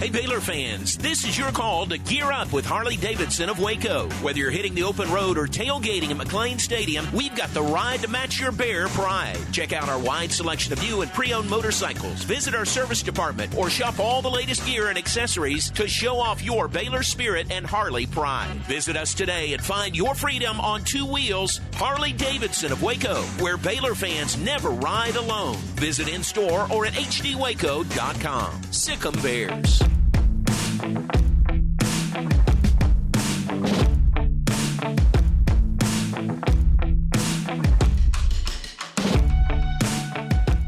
Hey, Baylor fans, this is your call to gear up with Harley-Davidson of Waco. Whether you're hitting the open road or tailgating at McLean Stadium, we've got the ride to match your Bear pride. Check out our wide selection of new and pre-owned motorcycles, visit our service department, or shop all the latest gear and accessories to show off your Baylor spirit and Harley pride. Visit us today and find your freedom on two wheels. Harley-Davidson of Waco, where Baylor fans never ride alone. Visit in-store or at hdwaco.com. Sic Em Bears.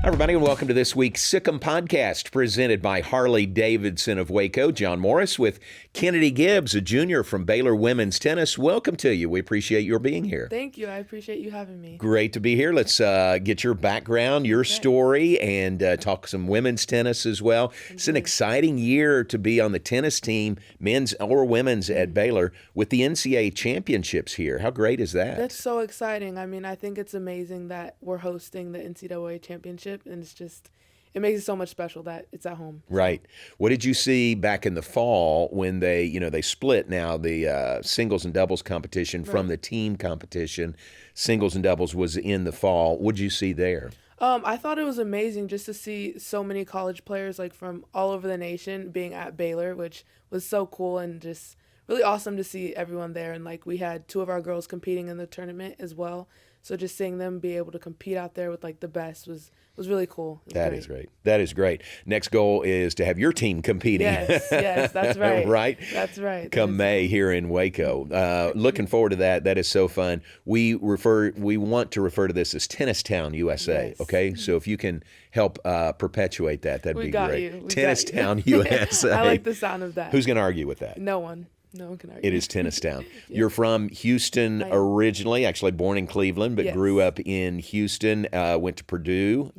Hi, everybody, and welcome to this week's Sic Em Podcast, presented by Harley-Davidson of Waco. John Morris with Kennedy Gibbs, a junior from Baylor Womens Tennis. Welcome to you. We appreciate your being here. Thank you. I appreciate you having me. Great to be here. Let's get your background, your story, and talk some women's tennis as well. It's an exciting year to be on the tennis team, men's or women's, at Baylor with the NCAA championships here. How great is that? That's so exciting. I mean, I think it's amazing that we're hosting the NCAA championship, and it makes it so much special that it's at home. Right. What did you see back in the fall when they split now the singles and doubles competition from the team competition? Singles and doubles was in the fall. What did you see there? I thought it was amazing just to see so many college players like from all over the nation being at Baylor, which was so cool and just really awesome to see everyone there. And like we had two of our girls competing in the tournament as well. So just seeing them be able to compete out there with like the best was really cool. That is great. That is great. Next goal is to have your team competing. Yes, that's right. Right? That's right. Come May here in Waco. Looking forward to that. That is so fun. We want to refer to this as Tennis Town, USA. Yes. Okay? So if you can help perpetuate that'd be great. Tennis Town, USA. I like the sound of that. Who's going to argue with that? No one. No one can argue. It is Tennis Town. You're from Houston originally, actually born in Cleveland, but grew up in Houston, went to Purdue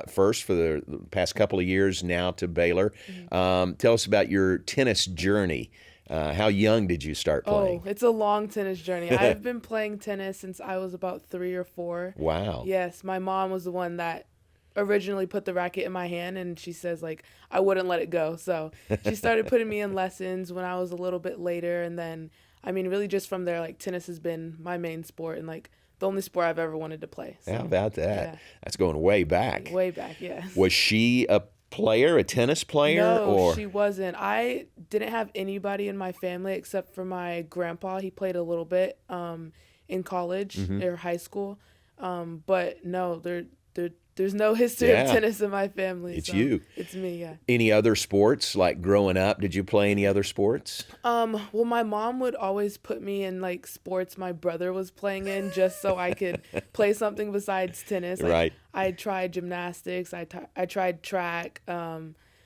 first for the past couple of years, now to Baylor. Tell us about your tennis journey. How young did you start playing? Oh, it's a long tennis journey. I've been playing tennis since I was about 3 or 4. Wow. Yes, my mom was the one that originally put the racket in my hand, and she says like I wouldn't let it go, so she started putting me in lessons when I was a little bit later, and then I mean really just from there, like tennis has been my main sport and like the only sport I've ever wanted to play. So, how about that? Yeah. That's going way back. Way back, yes. Was she a tennis player? No, she wasn't. I didn't have anybody in my family except for my grandpa. He played a little bit in college or high school, but no, there's no history of tennis in my family. It's you. It's me, yeah. Any other sports, like growing up? Did you play any other sports? Well, my mom would always put me in like sports my brother was playing in just so I could play something besides tennis. Right. I tried gymnastics. I tried track.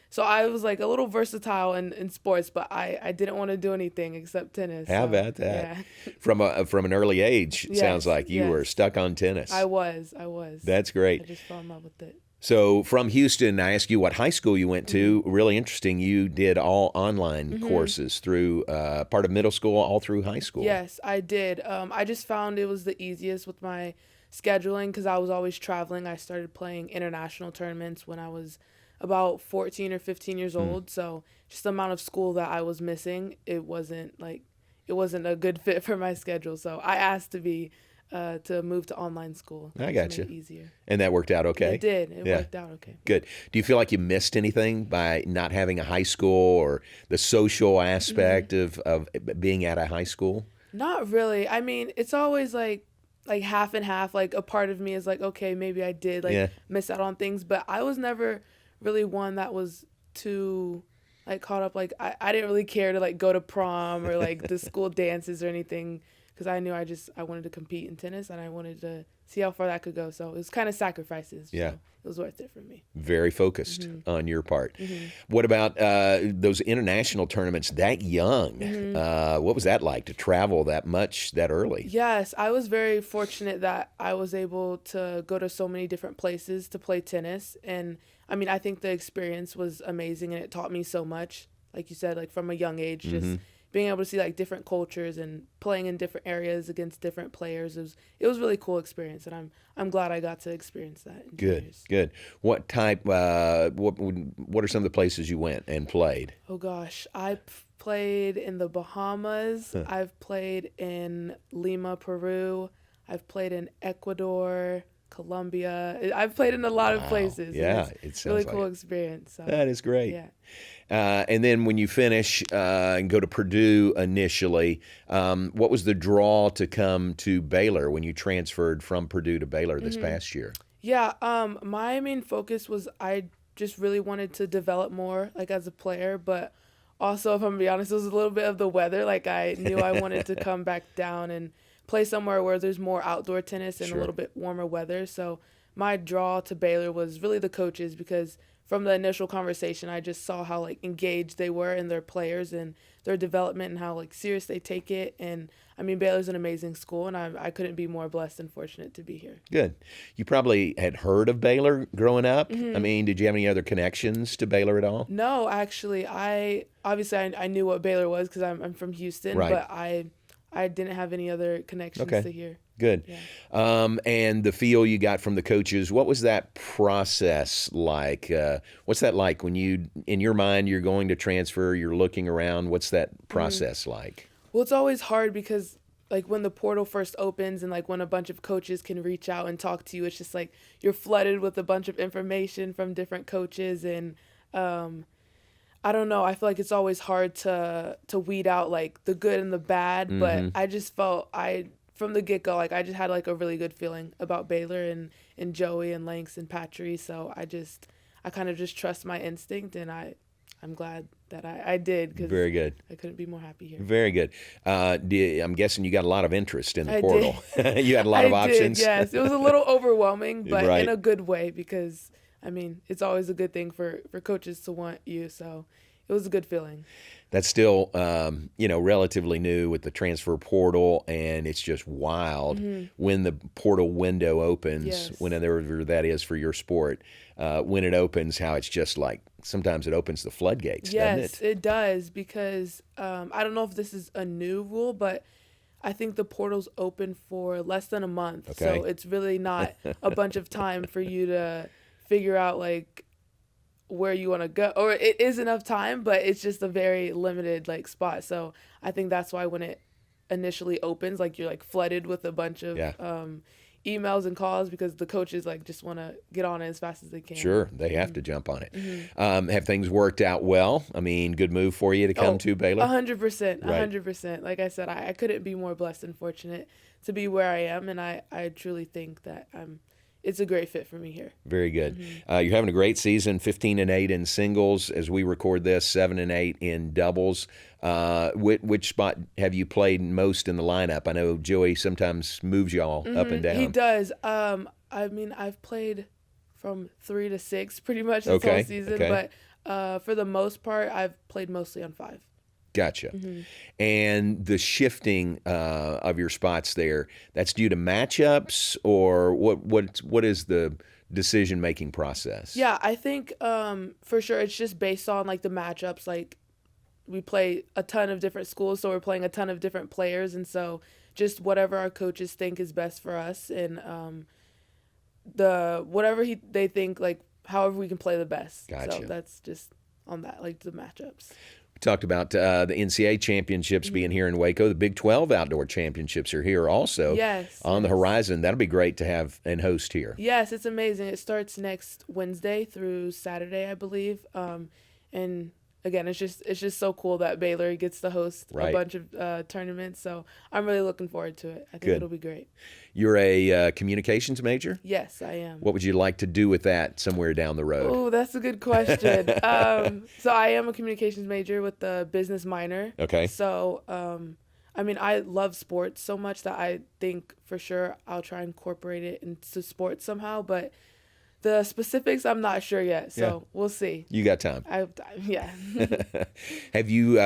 So I was like a little versatile in sports, but I didn't want to do anything except tennis. How about that? Yeah. From an early age, it sounds like you were stuck on tennis. I was. That's great. I just fell in love with it. So from Houston, I asked you what high school you went to. Really interesting. You did all online courses through part of middle school, all through high school. Yes, I did. I just found it was the easiest with my scheduling because I was always traveling. I started playing international tournaments when I was about 14 or 15 years old. So just the amount of school that I was missing, it wasn't a good fit for my schedule. So I asked to move to online school. I got you. Easier. And that worked out okay? It did. It worked out okay. Good. Do you feel like you missed anything by not having a high school or the social aspect of being at a high school? Not really. I mean, it's always like half and half. Like a part of me is like, okay, maybe I did miss out on things, but I was never really one that was too like caught up. Like I didn't really care to like go to prom or like the school dances or anything because I knew I wanted to compete in tennis and I wanted to see how far that could go. So it was kind of sacrifices. Yeah. So it was worth it for me. Very focused on your part. What about those international tournaments that young? What was that like to travel that much that early? Yes, I was very fortunate that I was able to go to so many different places to play tennis. And I mean, I think the experience was amazing and it taught me so much. Like you said, like from a young age, just being able to see like different cultures and playing in different areas against different players, it was a really cool experience, and I'm glad I got to experience that. Good. What type? What are some of the places you went and played? Oh gosh, I played in the Bahamas. I've played in Lima, Peru. I've played in Ecuador, Colombia. I've played in a lot of places. Yeah, it's really cool experience. So, that is great. Yeah. And then when you finish and go to Purdue initially, what was the draw to come to Baylor when you transferred from Purdue to Baylor this past year? Yeah, my main focus was I just really wanted to develop more, like as a player, but also, if I'm gonna be honest, it was a little bit of the weather. Like I knew I wanted to come back down and play somewhere where there's more outdoor tennis and a little bit warmer weather. So my draw to Baylor was really the coaches, because from the initial conversation, I just saw how like engaged they were in their players and their development and how like serious they take it. And I mean, Baylor's an amazing school, and I couldn't be more blessed and fortunate to be here. Good. You probably had heard of Baylor growing up. I mean, did you have any other connections to Baylor at all? No, actually, I knew what Baylor was because I'm from Houston, but I didn't have any other connections to here. Good. Yeah. And the feel you got from the coaches, what was that process like? What's that like when you, in your mind, you're going to transfer, you're looking around, what's that process like? Well, it's always hard because like when the portal first opens and like when a bunch of coaches can reach out and talk to you, it's just like you're flooded with a bunch of information from different coaches. And I don't know, I feel like it's always hard to weed out like the good and the bad, but I just felt from the get-go, like I just had like a really good feeling about Baylor and Joey and Lanks and Patry. So I kind of just trust my instinct, and I'm glad that I did, because very good. I couldn't be more happy here. Very good. I'm guessing you got a lot of interest in the portal. You had a lot of options. Yes, it was a little overwhelming, but in a good way, because I mean, it's always a good thing for coaches to want you. So it was a good feeling. That's still, relatively new with the transfer portal, and it's just wild when the portal window opens, whenever that is for your sport, when it opens, how it's just like sometimes it opens the floodgates, doesn't it? Yes, it does, because I don't know if this is a new rule, but I think the portal's open for less than a month. Okay. So it's really not a bunch of time for you to figure out like where you want to go, or it is enough time, but it's just a very limited like spot. So I think that's why when it initially opens, like you're like flooded with a bunch of emails and calls, because the coaches like just want to get on it as fast as they can. Sure, they have to jump on it. Have things worked out well? I mean, good move for you to come to Baylor? 100%, 100%. Like I said, I couldn't be more blessed and fortunate to be where I am, and I truly think that it's a great fit for me here. Very good. You're having a great season, 15-8 in singles as we record this, 7-8 in doubles. Which spot have you played most in the lineup? I know Joey sometimes moves y'all up and down. He does. I mean, I've played from 3 to 6 pretty much this whole season, but for the most part, I've played mostly on 5. Gotcha. And the shifting of your spots there, that's due to matchups, or what is the decision-making process? Yeah, I think for sure it's just based on like the matchups. Like we play a ton of different schools, so we're playing a ton of different players, and so just whatever our coaches think is best for us, and they think, like however we can play the best. Gotcha. So that's just on that, like the matchups. We talked about the NCAA championships being here in Waco. The Big 12 outdoor championships are here also on the horizon. That'll be great to have and host here. Yes, it's amazing. It starts next Wednesday through Saturday, I believe. And again, it's just so cool that Baylor gets to host a bunch of tournaments. So I'm really looking forward to it. I think it'll be great. You're a communications major? Yes, I am. What would you like to do with that somewhere down the road? Oh, that's a good question. So I am a communications major with the business minor. Okay. So, I mean, I love sports so much that I think for sure I'll try and incorporate it into sports somehow, but the specifics, I'm not sure yet, so we'll see. You got time. Yeah. Have you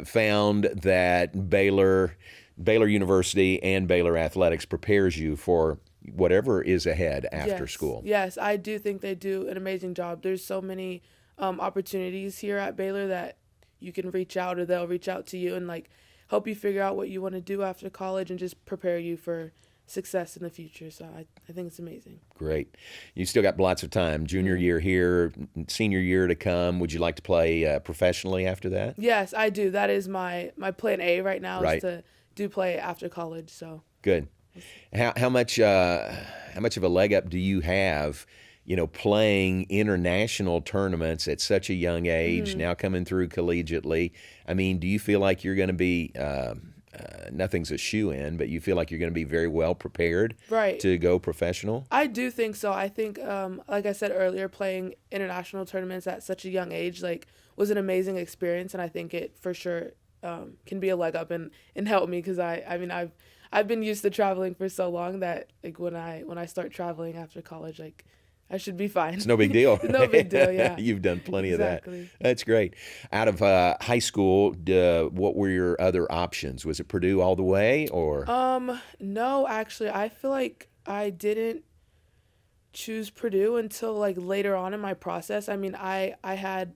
found that Baylor University and Baylor Athletics prepares you for whatever is ahead after school? Yes, I do think they do an amazing job. There's so many opportunities here at Baylor that you can reach out or they'll reach out to you and like help you figure out what you want to do after college and just prepare you for success in the future. So I think it's amazing. Great. You still got lots of time. Junior year here, senior year to come. Would you like to play professionally after that? Yes, I do. That is my plan A right now, right. is to play after college. So good. How much of a leg up do you have, playing international tournaments at such a young age, now coming through collegiately? I mean, do you feel like you're going to be nothing's a shoe-in, but you feel like you're going to be very well prepared to go professional? I do think so. I think, like I said earlier, playing international tournaments at such a young age was an amazing experience, and I think it for sure can be a leg up and help me because I've been used to traveling for so long that like when I start traveling after college, like I should be fine. It's no big deal. No big deal, yeah. You've done plenty of that. Exactly. That's great. Out of high school, what were your other options? Was it Purdue all the way or? No, actually, I feel like I didn't choose Purdue until like later on in my process. I mean, I had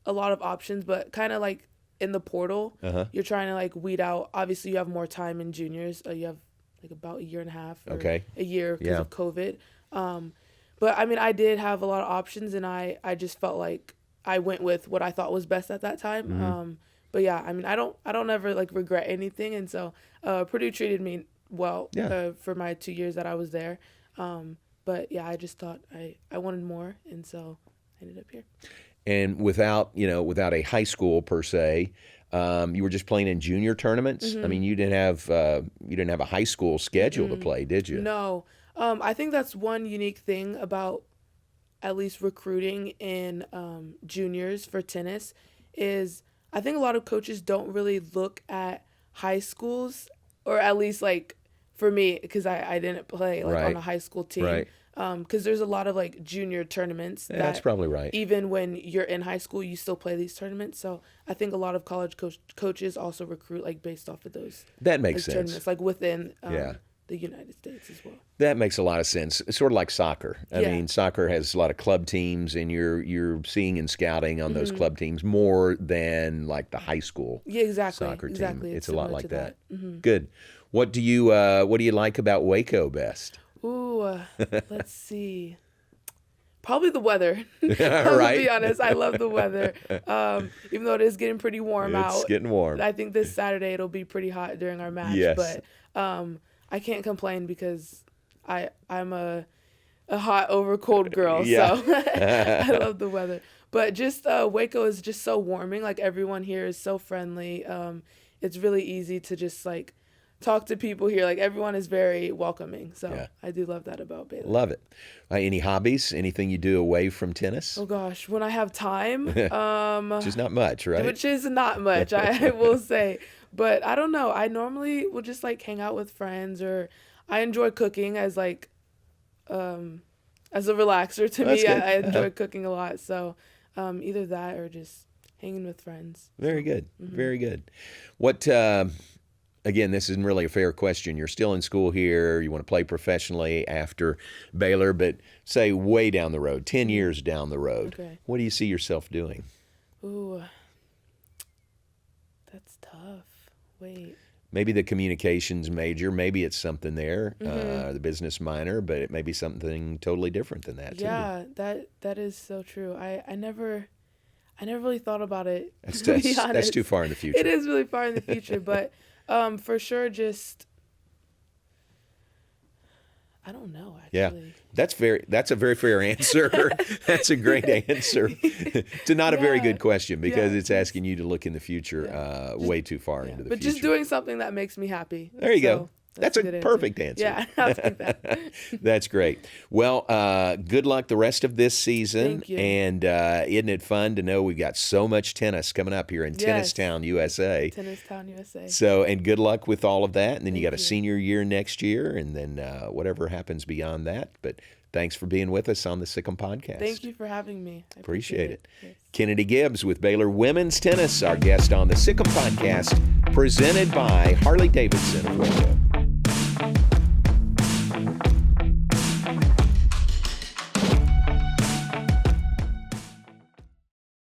a lot of options, but kind of like in the portal, you're trying to like weed out. Obviously, you have more time in juniors. You have like about a year and a half or a year because of COVID. But I mean, I did have a lot of options, and I just felt like I went with what I thought was best at that time. But yeah, I mean, I don't ever like regret anything, and so Purdue treated me well for my 2 years that I was there. But yeah, I just thought I wanted more, and so I ended up here. And without a high school per se, you were just playing in junior tournaments. I mean, you didn't have a high school schedule to play, did you? No. I think that's one unique thing about at least recruiting in juniors for tennis is I think a lot of coaches don't really look at high schools, or at least like for me, because I didn't play like on a high school team. Right. Because there's a lot of like junior tournaments. That's probably right. Even when you're in high school, you still play these tournaments. So I think a lot of college coaches also recruit like based off of those. That makes sense. Tournaments, like within the United States as well. That makes a lot of sense. It's sort of like soccer. I mean, soccer has a lot of club teams, and you're seeing and scouting on those club teams more than like the high school soccer team. Exactly. It's a lot like that. Good. What do you like about Waco best? Ooh, let's see. Probably the weather. Right. To be honest, I love the weather. Even though it is getting pretty warm out. It's getting warm. I think this Saturday it'll be pretty hot during our match. Yes. But I can't complain because I'm a hot over cold girl. So I love the weather. But just Waco is just so warming. Like everyone here is so friendly. It's really easy to just like talk to people here. Like everyone is very welcoming. So I do love that about Baylor. Love it. Any hobbies? Anything you do away from tennis? Oh gosh, when I have time. Which is not much, right? Which is not much, I will say. But I don't know. I normally will just like hang out with friends, or I enjoy cooking as like as a relaxer to me. I enjoy cooking a lot. So either that or just hanging with friends. Very good. Very good. What again, this isn't really a fair question. You're still in school here. You want to play professionally after Baylor, but say way down the road, 10 years down the road. Okay. What do you see yourself doing? Ooh, that's tough. Wait. Maybe the communications major, maybe it's something there, the business minor, but it may be something totally different than that, too. Yeah, that is so true. I never really thought about it, That's too far in the future. It is really far in the future, but for sure just I don't know, actually. Yeah, that's a very fair answer. That's a great answer to not a very good question because it's asking you to look in the future way too far into the future. But just doing something that makes me happy. There you go. That's a perfect answer. Yeah, I'll take that. That's great. Well, good luck the rest of this season. Thank you. And isn't it fun to know we've got so much tennis coming up here in Tennistown, USA. Tennistown, USA. So, and good luck with all of that. And then you got a senior year next year, and then whatever happens beyond that. But thanks for being with us on the Sic Em Podcast. Thank you for having me. I appreciate it. Yes. Kennedy Gibbs with Baylor Women's Tennis, our guest on the Sic Em Podcast, presented by Harley-Davidson of Waco.